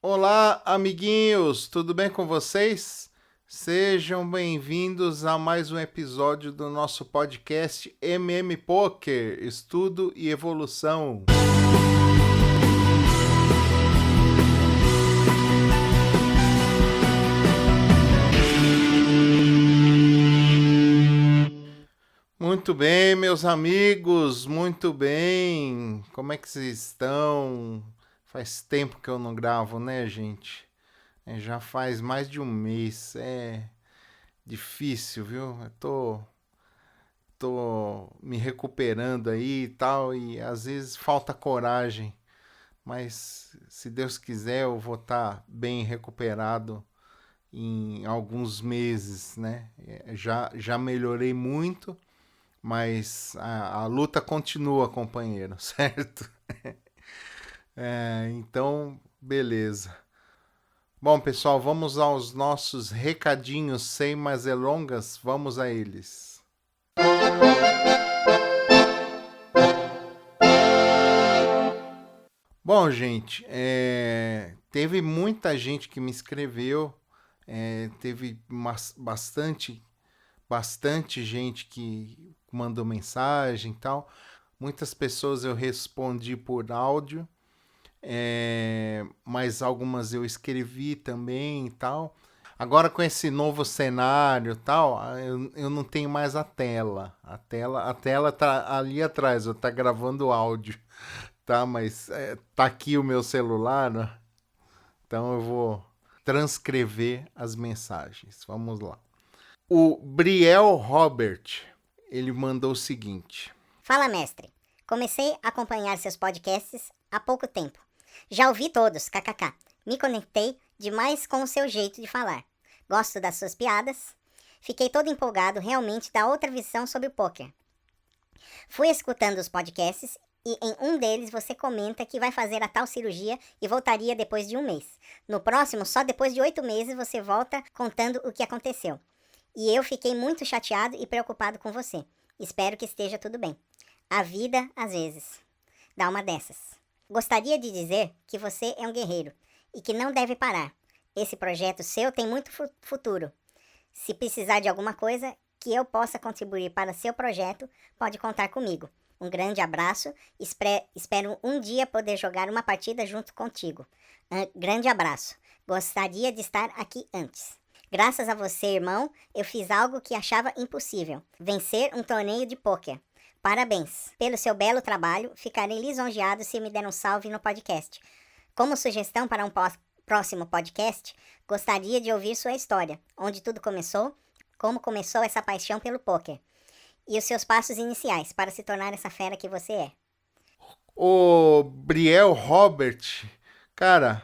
Olá, amiguinhos, tudo bem com vocês? Sejam bem-vindos a mais um episódio do nosso podcast MM Poker, Estudo e Evolução. Muito bem, meus amigos, muito bem. Como é que vocês estão? Faz tempo que eu não gravo, né, gente? Já faz mais de um mês. É difícil, viu? Eu tô me recuperando aí e tal, e às vezes falta coragem. Mas se Deus quiser, eu vou estar bem recuperado em alguns meses, né? Já melhorei muito, mas a luta continua, companheiro, certo? Então, beleza. Bom, pessoal, vamos aos nossos recadinhos sem mais delongas. Vamos a eles. Bom, gente, teve muita gente que me escreveu, teve bastante gente que mandou mensagem e tal. Muitas pessoas eu respondi por áudio, mas algumas eu escrevi também e tal. Agora com esse novo cenário e tal, eu não tenho mais a tela. A tela tá ali atrás, eu tá gravando áudio, tá? Mas tá aqui o meu celular, né? Então eu vou transcrever as mensagens. Vamos lá. O Briel Robert, ele mandou o seguinte: Fala, mestre. Comecei a acompanhar seus podcasts há pouco tempo. Já ouvi todos, kkk. Me conectei demais com o seu jeito de falar. Gosto das suas piadas. Fiquei todo empolgado realmente da outra visão sobre o poker. Fui escutando os podcasts e em um deles você comenta que vai fazer a tal cirurgia e voltaria depois de um mês. No próximo, só depois de 8 meses, você volta contando o que aconteceu. E eu fiquei muito chateado e preocupado com você. Espero que esteja tudo bem. A vida, às vezes, dá uma dessas. Gostaria de dizer que você é um guerreiro e que não deve parar. Esse projeto seu tem muito futuro. Se precisar de alguma coisa que eu possa contribuir para seu projeto, pode contar comigo. Um grande abraço. Espero um dia poder jogar uma partida junto contigo. Grande abraço. Gostaria de estar aqui antes. Graças a você, irmão, eu fiz algo que achava impossível. Vencer um torneio de pôquer. Parabéns pelo seu belo trabalho. Ficarei lisonjeado se me der um salve no podcast. Como sugestão para um próximo podcast, gostaria de ouvir sua história, onde tudo começou, como começou essa paixão pelo pôquer e os seus passos iniciais para se tornar essa fera que você é. O Briel Robert, cara,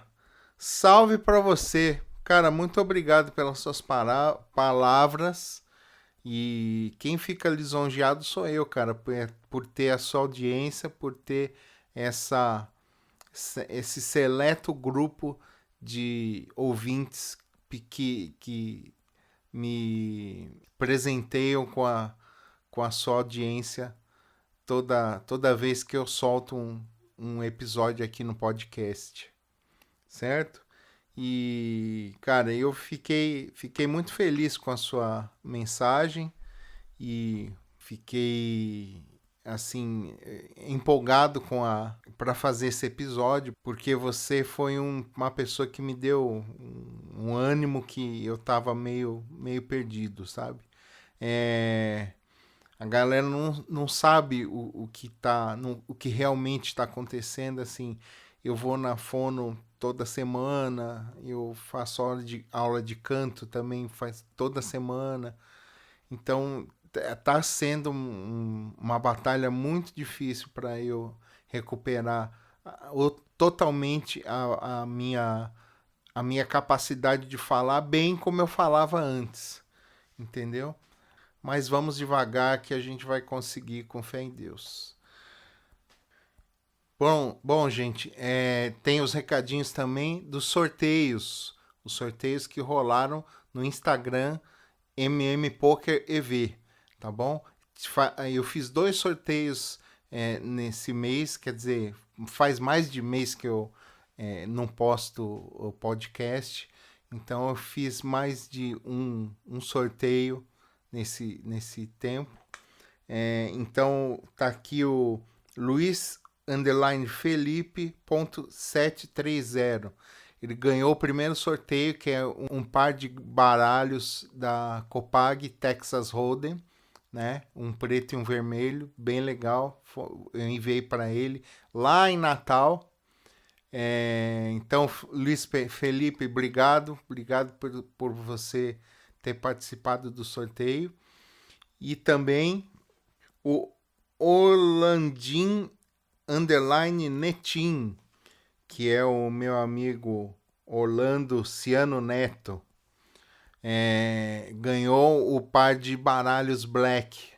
salve pra você. Cara, muito obrigado pelas suas palavras. E quem fica lisonjeado sou eu, cara, por ter a sua audiência, por ter esse seleto grupo de ouvintes que me presenteiam com a sua audiência toda vez que eu solto um episódio aqui no podcast, certo? E, cara, eu fiquei muito feliz com a sua mensagem e fiquei assim empolgado para fazer esse episódio, porque você foi uma pessoa que me deu um ânimo que eu tava meio perdido, sabe? A galera não sabe o que realmente está acontecendo, assim. Eu vou na fono toda semana, eu faço aula de canto também faz toda semana. Então tá sendo uma batalha muito difícil para eu recuperar totalmente a minha capacidade de falar bem como eu falava antes, entendeu? Mas vamos devagar que a gente vai conseguir com fé em Deus. Bom, gente, tem os recadinhos também dos sorteios. Os sorteios que rolaram no Instagram MMPokerEV, tá bom? Eu fiz 2 sorteios nesse mês, quer dizer, faz mais de mês que eu não posto o podcast, então eu fiz mais de um sorteio nesse tempo. Então tá aqui o Luiz_Felipe.730. Ele ganhou o primeiro sorteio, que é um par de baralhos da Copag Texas Hold'em, né? Um preto e um vermelho, bem legal. Eu enviei para ele lá em Natal. Então, Luiz Felipe, obrigado por você ter participado do sorteio. E também o Orlandin Netin, que é o meu amigo Orlando Ciano Neto, ganhou o par de baralhos Black.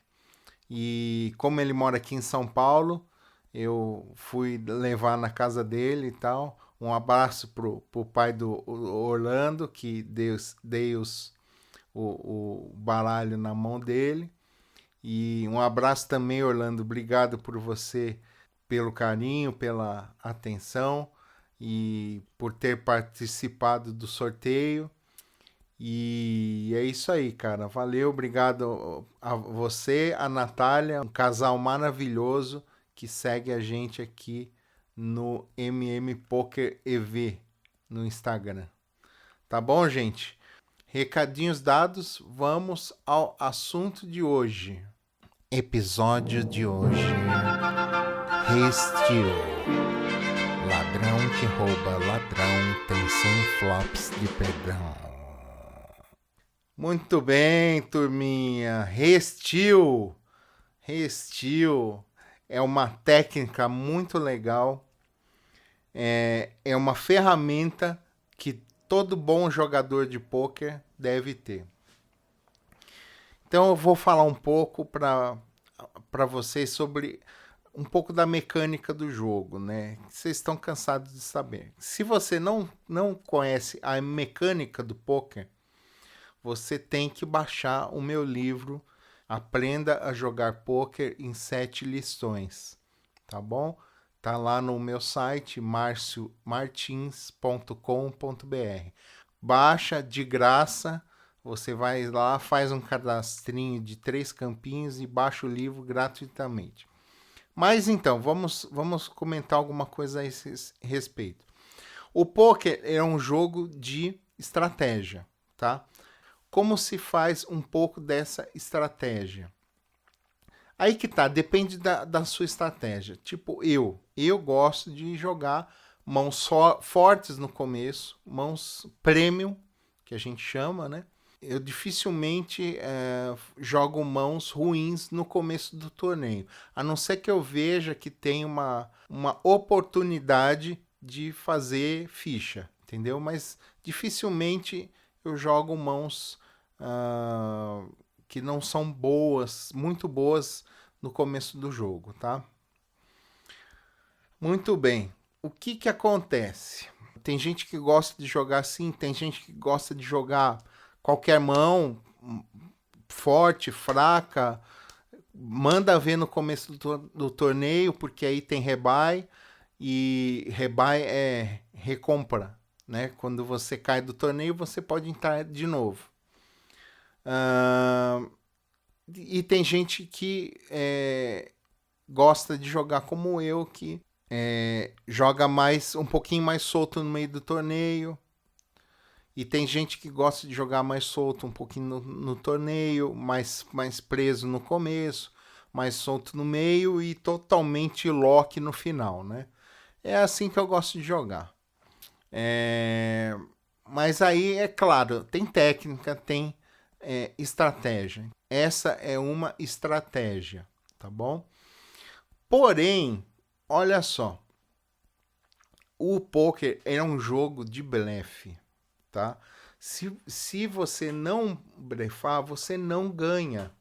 E como ele mora aqui em São Paulo, eu fui levar na casa dele e tal. Um abraço pro pai do Orlando, que dei o baralho na mão dele. E um abraço também, Orlando. Obrigado por você, pelo carinho, pela atenção e por ter participado do sorteio. E é isso aí, cara. Valeu, obrigado a você, a Natália, um casal maravilhoso que segue a gente aqui no MM Poker EV no Instagram. Tá bom, gente? Recadinhos dados, vamos ao assunto de hoje. Episódio de hoje: Restio. Ladrão que rouba ladrão tem 100 flops de perdão. Muito bem, turminha. Restio é uma técnica muito legal. É uma ferramenta que todo bom jogador de pôquer deve ter. Então eu vou falar um pouco para vocês sobre um pouco da mecânica do jogo, né? Vocês estão cansados de saber. Se você não conhece a mecânica do pôquer, você tem que baixar o meu livro Aprenda a Jogar Pôquer em 7 Lições, tá bom? Tá lá no meu site marciomartins.com.br. Baixa de graça, você vai lá, faz um cadastrinho de 3 campinhos e baixa o livro gratuitamente. Mas então, vamos comentar alguma coisa a esse respeito. O pôquer é um jogo de estratégia, tá? Como se faz um pouco dessa estratégia? Aí que tá, depende da sua estratégia. Tipo, eu gosto de jogar mãos fortes no começo, mãos premium, que a gente chama, né? Eu dificilmente jogo mãos ruins no começo do torneio, a não ser que eu veja que tem uma oportunidade de fazer ficha, entendeu? Mas dificilmente eu jogo mãos que não são boas, muito boas no começo do jogo, tá? Muito bem. O que acontece? Tem gente que gosta de jogar assim, tem gente que gosta de jogar qualquer mão, forte, fraca, manda ver no começo do torneio, porque aí tem rebuy, e rebuy é recompra, né? Quando você cai do torneio, você pode entrar de novo. E tem gente que gosta de jogar como eu, que joga um pouquinho mais solto no meio do torneio. E tem gente que gosta de jogar mais solto um pouquinho no torneio, mais preso no começo, mais solto no meio e totalmente lock no final, né? É assim que eu gosto de jogar. Mas aí, é claro, tem técnica, tem estratégia. Essa é uma estratégia, tá bom? Porém, olha só, o poker é um jogo de blefe, tá? Se você não blefar, você não ganha.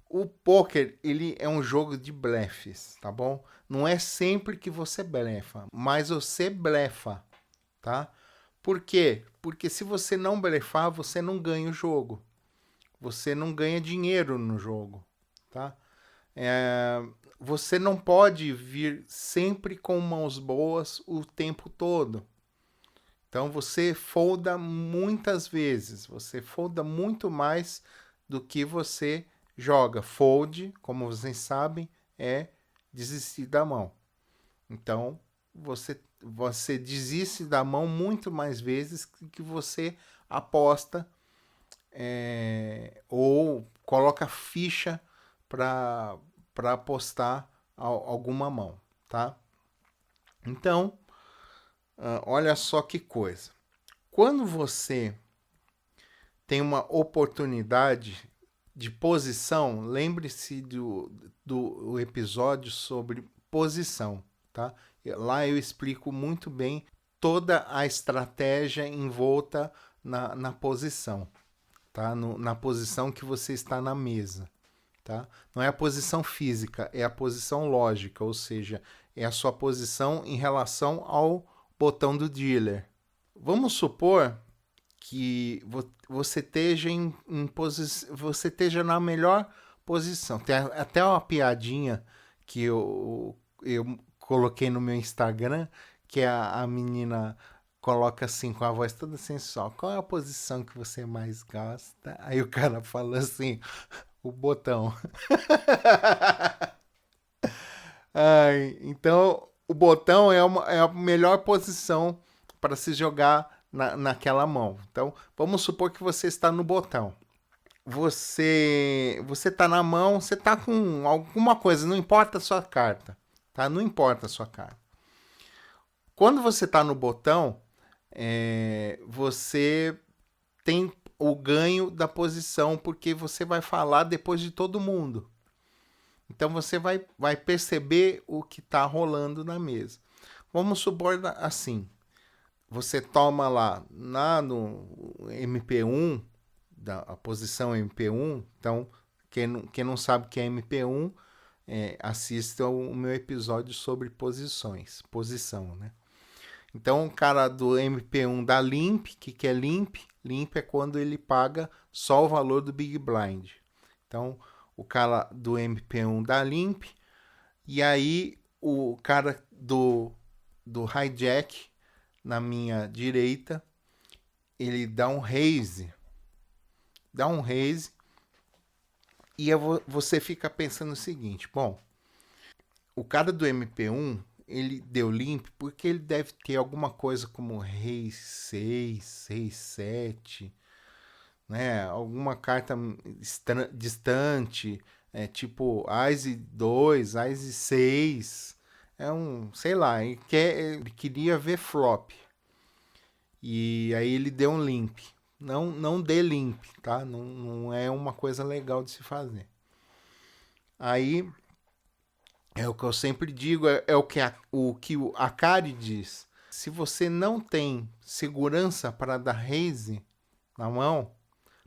O poker, ele é um jogo de blefes, tá bom? Não é sempre que você blefa, mas você blefa, tá? Por quê? Porque se você não blefar, você não ganha o jogo. Você não ganha dinheiro no jogo, tá? Você não pode vir sempre com mãos boas o tempo todo, Então você folda muitas vezes, você folda muito mais do que você joga. Fold, como vocês sabem, é desistir da mão. Então você desiste da mão muito mais vezes que você aposta ou coloca ficha para apostar alguma mão, tá? Então, olha só que coisa. Quando você tem uma oportunidade de posição, lembre-se do episódio sobre posição, tá? Lá eu explico muito bem toda a estratégia envolta na posição, tá? Na posição que você está na mesa, tá? Não é a posição física, é a posição lógica, ou seja, é a sua posição em relação ao botão do dealer. Vamos supor que você esteja você esteja na melhor posição. Tem até uma piadinha que eu coloquei no meu Instagram, que a menina coloca assim, com a voz toda sensual: qual é a posição que você mais gosta? Aí o cara fala assim: o botão. Ai, então, o botão é a melhor posição para se jogar naquela mão. Então, vamos supor que você está no botão. Você está na mão, você está com alguma coisa, não importa a sua carta, tá? Não importa a sua carta. Quando você está no botão, você tem o ganho da posição, porque você vai falar depois de todo mundo. Então você vai perceber o que está rolando na mesa. Vamos supor assim: você toma lá no MP1, a posição MP1. Então, quem não sabe o que é MP1, assista o meu episódio sobre posição, né? Então, o cara do MP1 dá limp. O que é limp? Limp é quando ele paga só o valor do Big Blind. Então, o cara do MP1 dá limp, e aí o cara do hijack na minha direita, ele dá um raise. E você fica pensando o seguinte: bom, o cara do MP1, ele deu limp porque ele deve ter alguma coisa como rei 6, rei 7, né? Alguma carta distante, tipo Ace 2, Ace 6. Sei lá, ele queria ver flop. E aí ele deu um limp. Não dê limp, tá? Não é uma coisa legal de se fazer. Aí é o que eu sempre digo, é o que a Kari diz. Se você não tem segurança para dar raise na mão,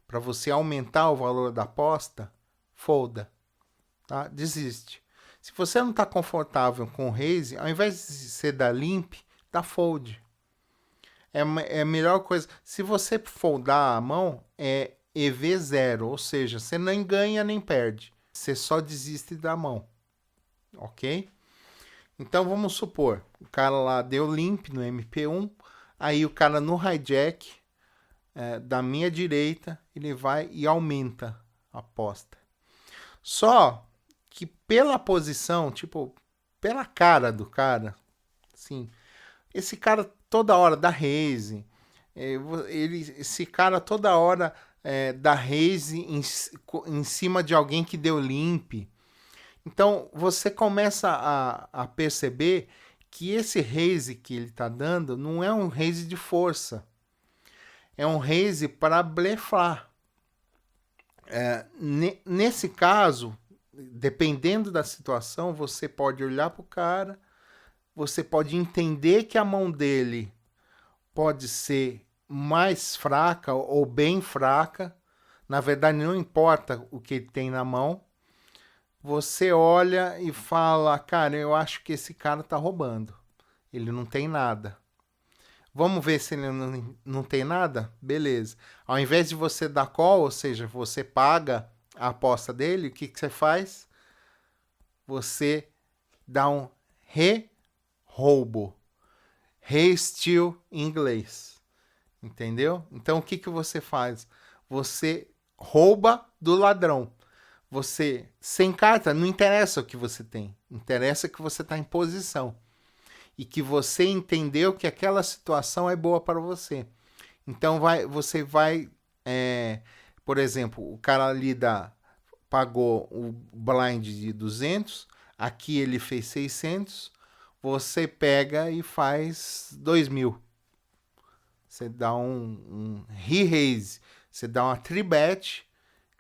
para você aumentar o valor da aposta, folda, tá? Desiste. Se você não está confortável com o raise, ao invés de você dar limp, dá fold. É a melhor coisa. Se você foldar a mão, é EV0, ou seja, você nem ganha nem perde. Você só desiste da mão. Ok? Então vamos supor, o cara lá deu limp no MP1, aí o cara no hijack, da minha direita, ele vai e aumenta a aposta. Só que pela posição, tipo, pela cara do cara, assim, esse cara toda hora dá raise, esse cara toda hora dá raise em cima de alguém que deu limp. Então você começa a perceber que esse raise que ele está dando não é um raise de força, é um raise para blefar. Nesse caso, dependendo da situação, você pode olhar para o cara, você pode entender que a mão dele pode ser mais fraca ou bem fraca. Na verdade, não importa o que ele tem na mão. Você olha e fala: cara, eu acho que esse cara tá roubando. Ele não tem nada. Vamos ver se ele não tem nada? Beleza. Ao invés de você dar call, ou seja, você paga a aposta dele, o que você faz? Você dá um roubo. Re-steal em inglês. Entendeu? Então o que que você faz? Você rouba do ladrão. Você, sem carta, não interessa o que você tem. Interessa que você está em posição. E que você entendeu que aquela situação é boa para você. Então você vai, por exemplo, o cara ali pagou o blind de 200, aqui ele fez 600, você pega e faz 2.000. Você dá um re-raise, você dá uma tribet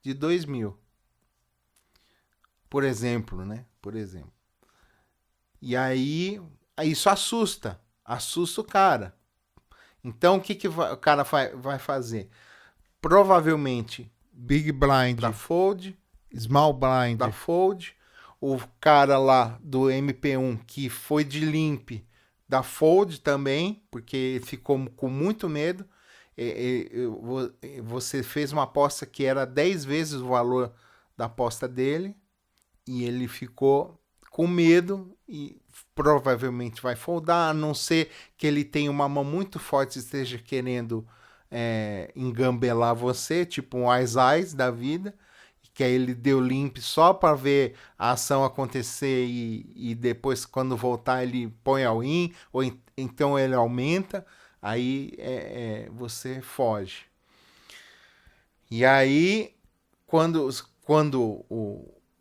de 2.000. Por exemplo, né? Por exemplo. E aí isso assusta o cara. Então, o que o cara vai fazer? Provavelmente, Big Blind da Fold, Small Blind da Fold, o cara lá do MP1 que foi de limp da Fold também, porque ficou com muito medo. Você fez uma aposta que era 10 vezes o valor da aposta dele e ele ficou com medo e provavelmente vai foldar, a não ser que ele tenha uma mão muito forte e esteja querendo engambelar você, tipo um Eyes da vida, que aí ele deu limp só para ver a ação acontecer e depois quando voltar ele põe all in, ou então ele aumenta, aí você foge. E aí, quando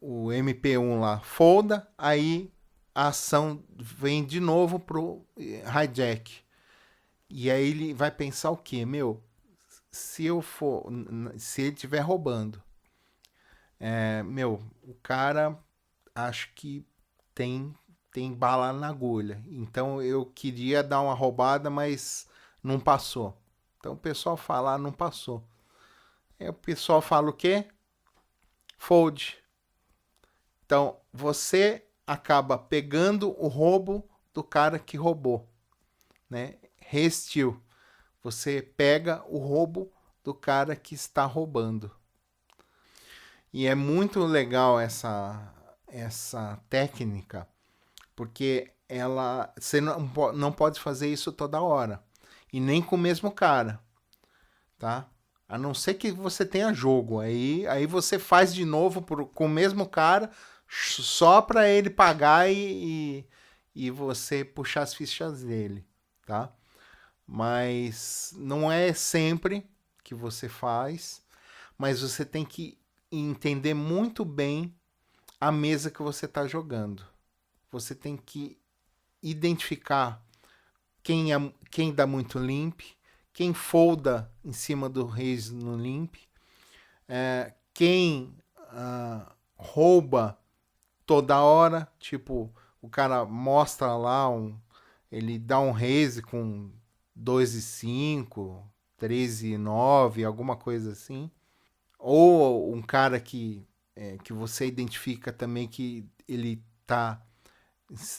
o MP1 lá folda, aí a ação vem de novo pro hijack. E aí ele vai pensar o quê? Se ele estiver roubando, o cara acho que tem bala na agulha. Então eu queria dar uma roubada, mas não passou. Então o pessoal fala, não passou. Aí o pessoal fala o quê? Fold. Então você acaba pegando o roubo do cara que roubou, né? Re-steal. Você pega o roubo do cara que está roubando. E é muito legal essa técnica, porque você não pode fazer isso toda hora. E nem com o mesmo cara, tá? A não ser que você tenha jogo. Aí você faz de novo com o mesmo cara, só para ele pagar e você puxar as fichas dele, tá? Mas não é sempre que você faz, mas você tem que entender muito bem a mesa que você está jogando. Você tem que identificar quem dá muito limp, quem folda em cima do raise no limp, quem rouba toda hora, tipo, o cara mostra lá, ele dá um raise com 2,5, 3,9, alguma coisa assim. Ou um cara que você identifica também que ele tá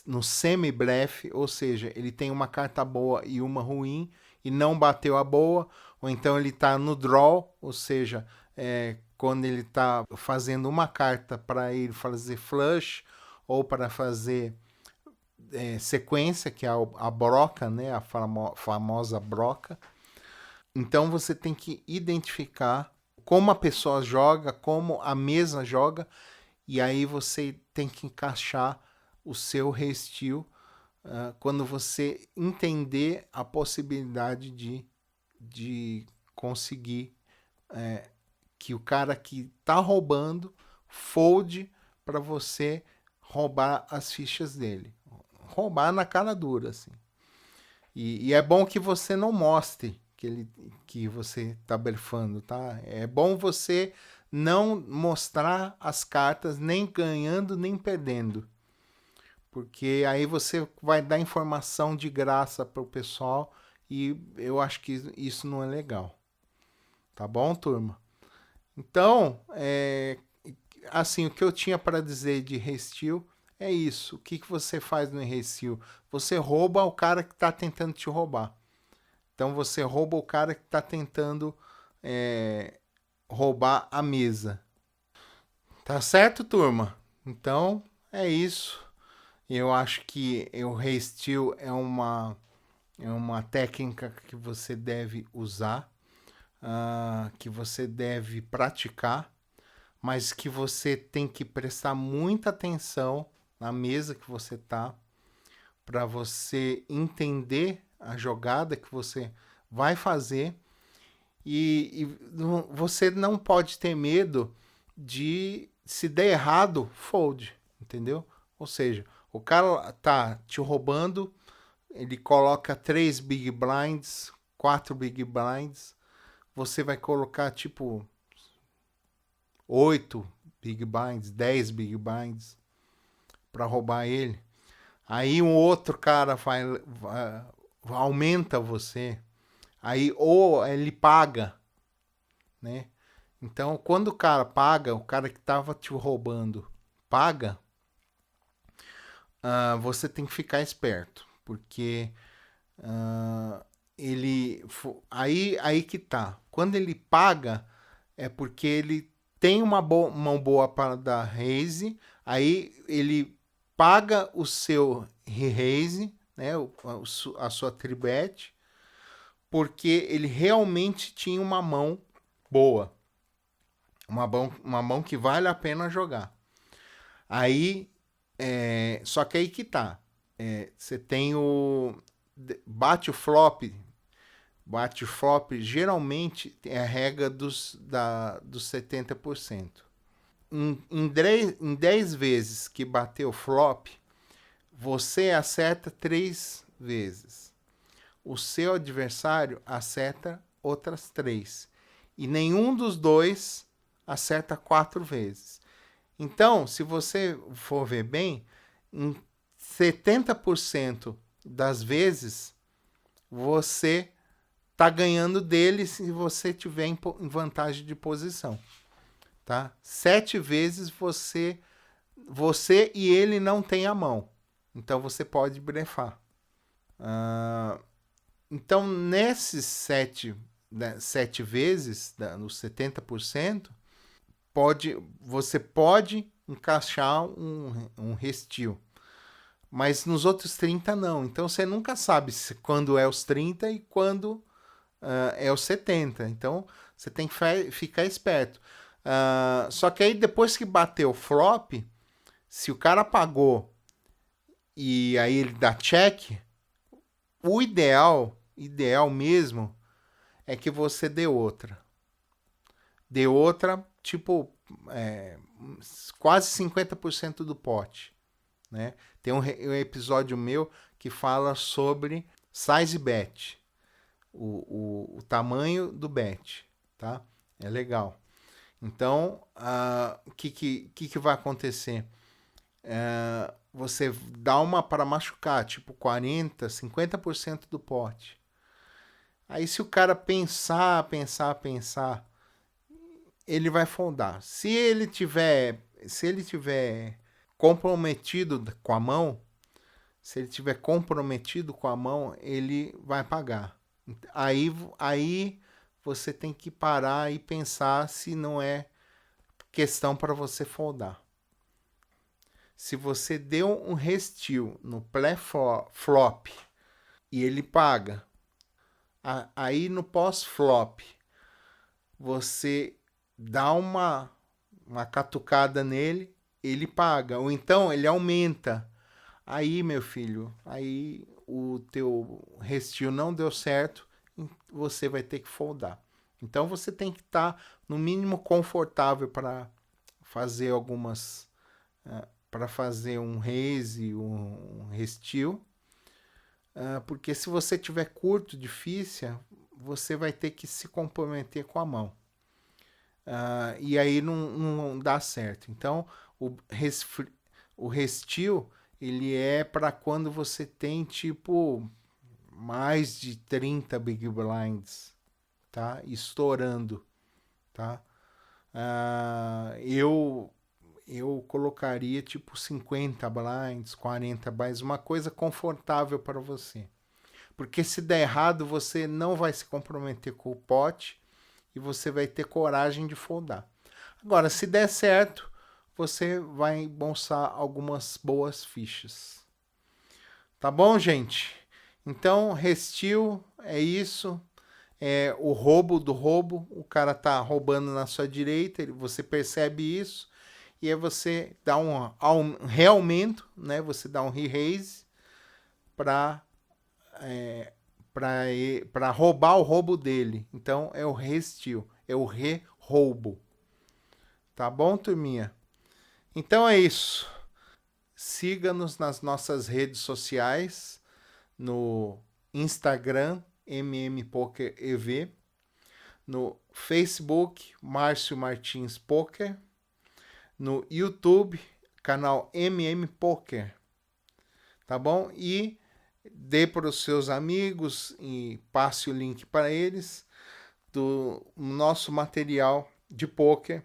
no semi-blefe, ou seja, ele tem uma carta boa e uma ruim e não bateu a boa, ou então ele tá no draw, ou seja, quando ele tá fazendo uma carta para ele fazer flush ou para fazer sequência, que é a broca, né, a famosa broca. Então você tem que identificar como a pessoa joga, como a mesa joga, e aí você tem que encaixar o seu re-steal quando você entender a possibilidade de conseguir que o cara que está roubando fold para você roubar as fichas dele. Roubar na cara dura, assim. E é bom que você não mostre que você está blefando, tá? É bom você não mostrar as cartas nem ganhando nem perdendo. Porque aí você vai dar informação de graça para o pessoal e eu acho que isso não é legal. Tá bom, turma? Então, assim, o que eu tinha para dizer de re-steal é isso. O que você faz no re-steal? Você rouba o cara que está tentando te roubar. Então você rouba o cara que está tentando roubar a mesa. Tá certo, turma? Então é isso. Eu acho que o re-steal é uma é uma técnica que você deve usar, que você deve praticar, mas que você tem que prestar muita atenção na mesa que você tá, para você entender a jogada que você vai fazer e você não pode ter medo de, se der errado, fold, entendeu? Ou seja, o cara tá te roubando, ele coloca 3 big blinds, 4 big blinds, você vai colocar tipo 8 big blinds, 10 big blinds para roubar ele. Aí um outro cara vai aumenta você. Aí ou ele paga, né? Então, quando o cara paga, o cara que tava te roubando paga, você tem que ficar esperto, porque aí que tá. Quando ele paga, é porque ele tem uma mão boa para dar raise, aí ele paga o seu raise, né, a sua tribet, porque ele realmente tinha uma mão boa, uma mão que vale a pena jogar. Aí, só que aí que tá. Você tem o bate o flop geralmente é a regra dos 70%. Em 10 vezes que bateu flop, você acerta 3 vezes. O seu adversário acerta outras 3. E nenhum dos dois acerta 4 vezes. Então, se você for ver bem, em 70% das vezes você tá ganhando dele se você tiver em vantagem de posição, tá? 7 vezes você e ele não tem a mão, então você pode blefar. Então nesses 7 vezes, nos 70%, você pode encaixar um restio. Mas nos outros 30 não. Então você nunca sabe quando é os 30 e quando é os 70. Então você tem que ficar esperto. Só que aí depois que bateu o flop, se o cara pagou e aí ele dá check, o ideal mesmo, é que você dê outra. Dê outra, tipo, quase 50% do pote. Né? Tem um episódio meu que fala sobre size bet, o tamanho do bet, tá? É legal. Então, o que vai acontecer? Você dá uma para machucar, tipo 40%, 50% do pote. Aí se o cara pensar, ele vai foldar. Se ele tiver comprometido com a mão, ele vai pagar. Aí você tem que parar e pensar se não é questão para você foldar. Se você deu um restio no pré-flop e ele paga, aí no pós-flop você dá uma catucada nele, ele paga, ou então ele aumenta. Aí, meu filho, aí o teu restio não deu certo, você vai ter que foldar. Então você tem que estar no mínimo confortável para fazer para fazer um raise, um restio, porque se você tiver curto, difícil, você vai ter que se comprometer com a mão. E aí não dá certo. Então, o restio, ele é para quando você tem, tipo, mais de 30 big blinds, tá? Estourando, tá? Eu colocaria, tipo, 50 blinds, 40 blinds, uma coisa confortável para você. Porque se der errado, você não vai se comprometer com o pote e você vai ter coragem de foldar. Agora, se der certo, você vai embolsar algumas boas fichas. Tá bom, gente? Então, Restil é isso. É o roubo do roubo. O cara tá roubando na sua direita, você percebe isso. E aí você dá um realmento, né? Você dá um re-raise para roubar o roubo dele. Então é o Restil, é o re-roubo. Tá bom, turminha? Então é isso. Siga-nos nas nossas redes sociais, no Instagram, mmpokerev, no Facebook, Márcio Martins Poker, no YouTube, canal mmpoker, tá bom? E dê para os seus amigos e passe o link para eles do nosso material de poker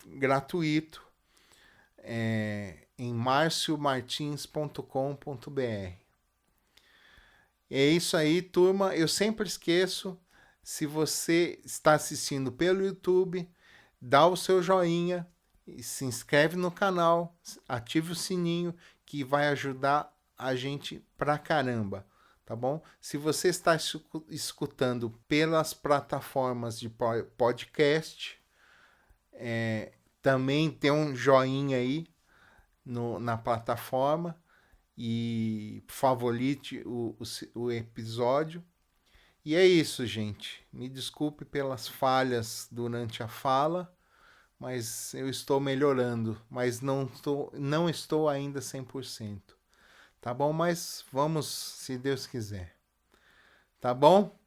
gratuito em marciomartins.com.br. É isso aí, turma. Eu sempre esqueço, se você está assistindo pelo YouTube, dá o seu joinha, se inscreve no canal, ative o sininho, que vai ajudar a gente pra caramba, tá bom? Se você está escutando pelas plataformas de podcast, também tem um joinha aí na plataforma e favorite o episódio. E é isso, gente. Me desculpe pelas falhas durante a fala, mas eu estou melhorando, mas não estou ainda 100%. Tá bom? Mas vamos, se Deus quiser. Tá bom?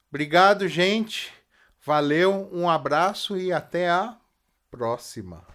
Obrigado, gente. Valeu, um abraço e até a próxima.